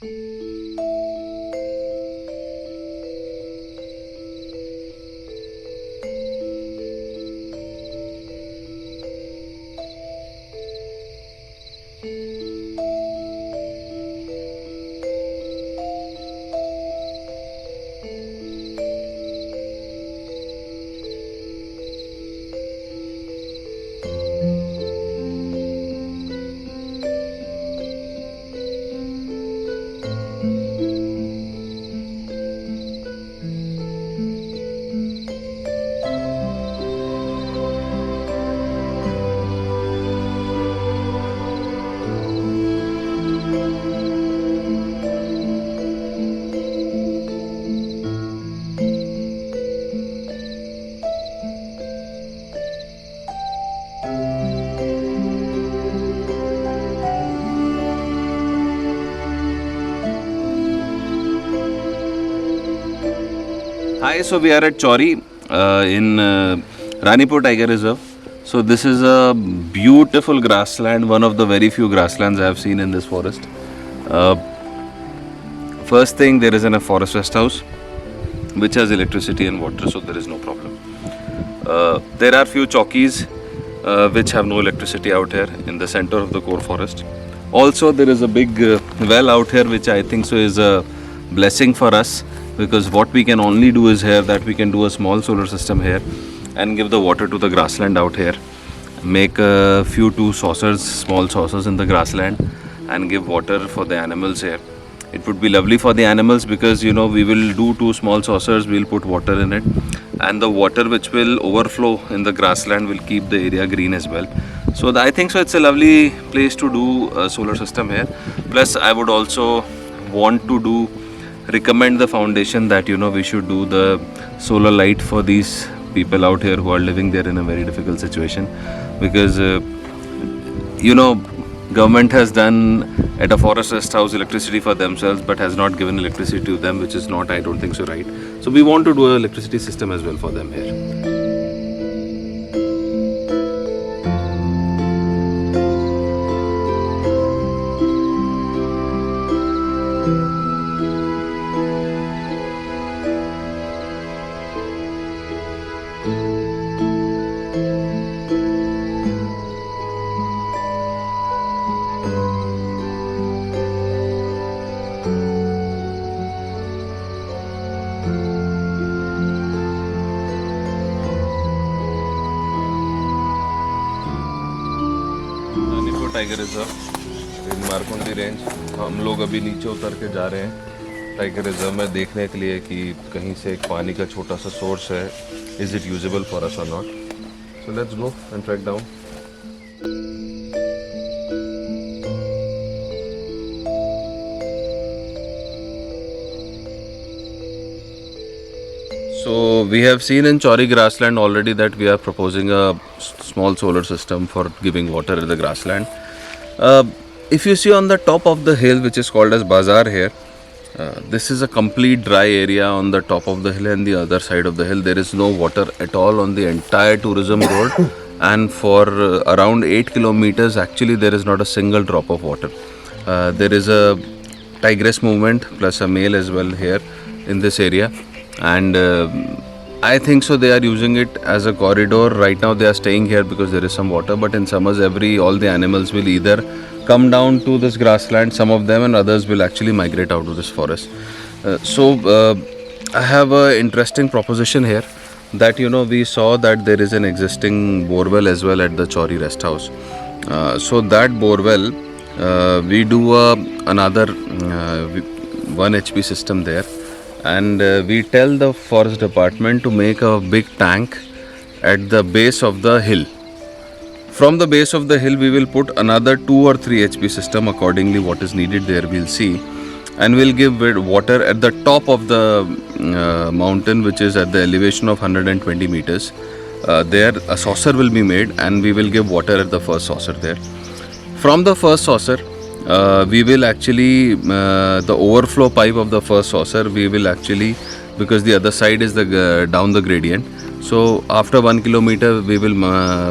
Hi, so we are at Chauri in Ranipur Tiger Reserve. So this is a beautiful grassland, one of the very few grasslands I have seen in this forest. First thing, there is a forest rest house which has electricity and water, so there is no problem. There are few chowkis which have no electricity out here in the center of the core forest. Also, there is a big well out here which I think so is a blessing for us, because what we can only do is here that we can do a small solar system here and give the water to the grassland out here, make a few small saucers in the grassland and give water for the animals here. It would be lovely for the animals because we will do 2 small saucers, we'll put water in it, and the water which will overflow in the grassland will keep the area green as well. So I think so it's a lovely place to do a solar system here. Plus I would also want to recommend the foundation that we should do the solar light for these people out here who are living there in a very difficult situation, because government has done at a forest rest house electricity for themselves but has not given electricity to them, which is not, I don't think so, right. So we want to do an electricity system as well for them here. Tiger reserve in Markundi range, हम लोग अभी नीचे उतर के जा रहे हैं tiger reserve में देखने के लिए कि कहीं से एक पानी का छोटा सा सोर्स है, is it usable for us और not. So let's go and track down. So we have seen in Chauri grassland already that we are proposing a small solar system for giving water in the grassland. If you see on the top of the hill, which is called as Bazaar here, this is a complete dry area on the top of the hill, and the other side of the hill there is no water at all on the entire tourism road, and for around 8 kilometers actually there is not a single drop of water. There is a tigress movement plus a male as well here in this area, and I think so they are using it as a corridor. Right now they are staying here because there is some water, but in summers all the animals will either come down to this grassland, some of them, and others will actually migrate out to this forest. I have an interesting proposition here that we saw that there is an existing borewell as well at the Chauri rest house. So that borewell we do another 1 HP system there, and we tell the forest department to make a big tank at the base of the hill. From the base of the hill we will put another 2 or 3 HP system accordingly what is needed there, we'll see, and we'll give water at the top of the mountain, which is at the elevation of 120 meters. There a saucer will be made and we will give water at the first saucer there. From the first saucer we will actually the overflow pipe of the first saucer we will actually, because the other side is the down the gradient, so after 1 kilometer we will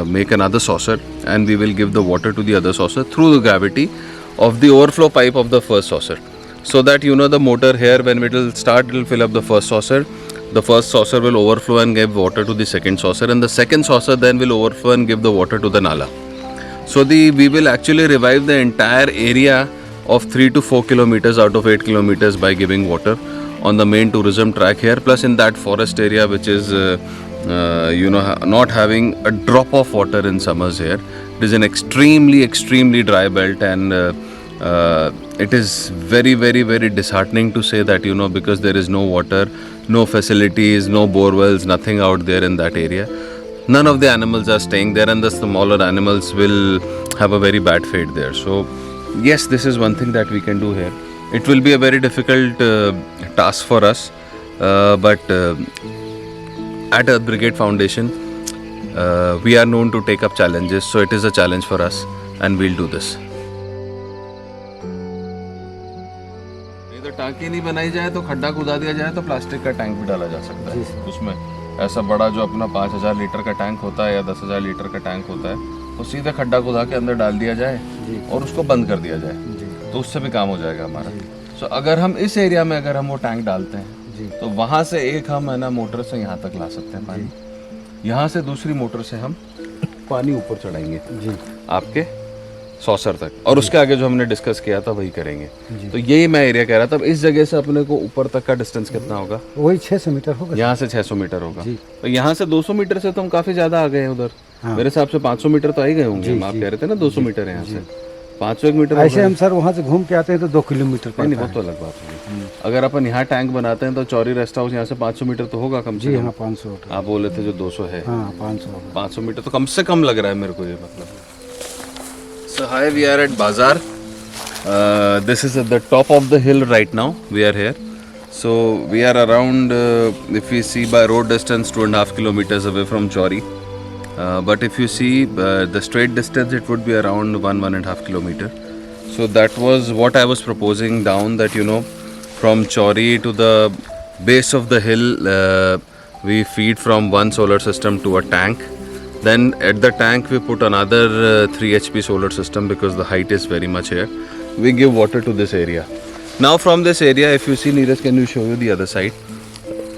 make another saucer and we will give the water to the other saucer through the gravity of the overflow pipe of the first saucer. so that the motor here, when it will start, it will fill up the first saucer. The first saucer will overflow and give water to the second saucer, and the second saucer then will overflow and give the water to the nala. So we will actually revive the entire area of 3 to 4 kilometers out of 8 kilometers by giving water on the main tourism track here, plus in that forest area which is not having a drop of water in summers here. It is an extremely dry belt, and it is very disheartening to say that because there is no water, no facilities, no bore wells, nothing out there in that area. None of the animals are staying there, and the smaller animals will have a very bad fate there. So yes, this is one thing that we can do here. It will be a very difficult task for us, but at Earth Brigade Foundation, we are known to take up challenges. So it is a challenge for us, and we'll do this. टांकी नहीं बनाई जाए तो खड्डा खुदा दिया जाए तो प्लास्टिक का टैंक भी डाला जा सकता है उसमें। ऐसा बड़ा जो अपना 5000 लीटर का टैंक होता है या 10,000 लीटर का टैंक होता है, वो सीधे खड्डा खुदा के अंदर डाल दिया जाए और उसको बंद कर दिया जाए, तो उससे भी काम हो जाएगा हमारा। सो अगर हम इस एरिया में अगर हम वो टैंक डालते हैं तो वहाँ से एक हम है ना मोटर से यहाँ तक ला सकते हैं पानी, यहाँ से दूसरी मोटर से हम पानी ऊपर चढ़ाएंगे आपके सॉसर तक, और उसके आगे जो हमने डिस्कस किया था वही करेंगे। तो यही मैं एरिया कह रहा था। अब इस जगह से अपने को ऊपर तक का डिस्टेंस कितना होगा? वही 600 मीटर होगा। यहाँ से 600 मीटर होगा। तो यहाँ से 200 मीटर से तो हम काफी ज्यादा आ गए हैं उधर। मेरे हिसाब से 500 मीटर तो आ ही गए होंगे। आप कह रहे थे ना 200 मीटर है यहाँ से, 500 मीटर ऐसे हम सर वहाँ से घूम के आते हैं तो 2 किलोमीटर नहीं, वो तो अलग बात है। अगर अपन यहाँ टैंक बनाते हैं तो चौरी रेस्ट हाउस यहाँ से 500 मीटर तो होगा कम से कम। हाँ 500। आप बोले थे जो 200 है। हाँ 500 मीटर तो कम से कम लग रहा है मेरे को ये, मतलब। So hi, we are at Bazaar. This is at the top of the hill right now. We are here. So we are around, if we see by road distance, 2.5 kilometers away from Chauri. But if you see the straight distance, it would be around 1.5 kilometer. So that was what I was proposing down, that from Chauri to the base of the hill, we feed from one solar system to a tank. Then at the tank we put another 3 HP solar system because the height is very much here. We give water to this area. Now from this area, if you see, Neeraj, can you show you the other side?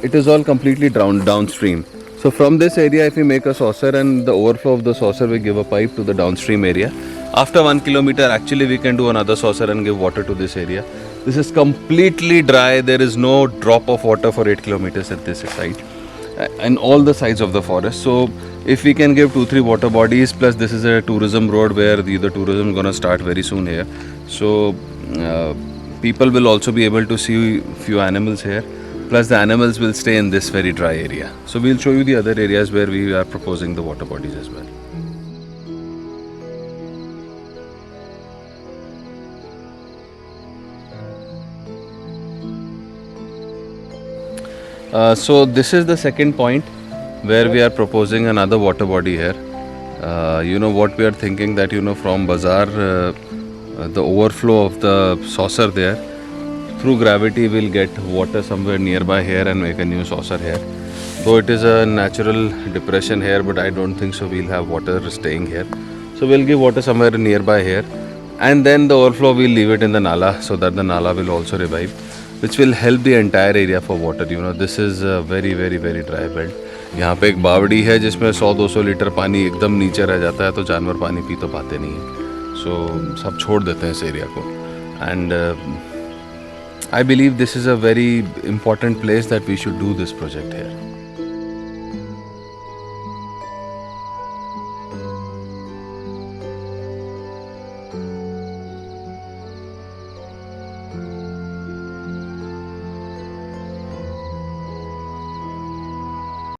It is all completely downstream. So from this area, if we make a saucer and the overflow of the saucer, we give a pipe to the downstream area. After 1 kilometer, actually we can do another saucer and give water to this area. This is completely dry. There is no drop of water for 8 kilometers at this site and all the sides of the forest. So if we can give 2-3 water bodies, plus this is a tourism road where the tourism is going to start very soon here. So people will also be able to see few animals here. Plus the animals will stay in this very dry area. So we'll show you the other areas where we are proposing the water bodies as well. So this is the second point where we are proposing another water body here. What we are thinking, that from Bazaar, the overflow of the saucer there, through gravity we'll get water somewhere nearby here and make a new saucer here. Though it is a natural depression here, but I don't think so we'll have water staying here. So we'll give water somewhere nearby here, and then the overflow we'll leave it in the Nala, so that the Nala will also revive, which will help the entire area for water. This is a very dry belt. यहाँ पे एक बावड़ी है जिसमें 100-200 litre पानी एकदम नीचे रह जाता है, तो जानवर पानी पी तो पाते नहीं हैं। सो सब छोड़ देते हैं इस एरिया को। And I believe this is a very important place that we should do this project here.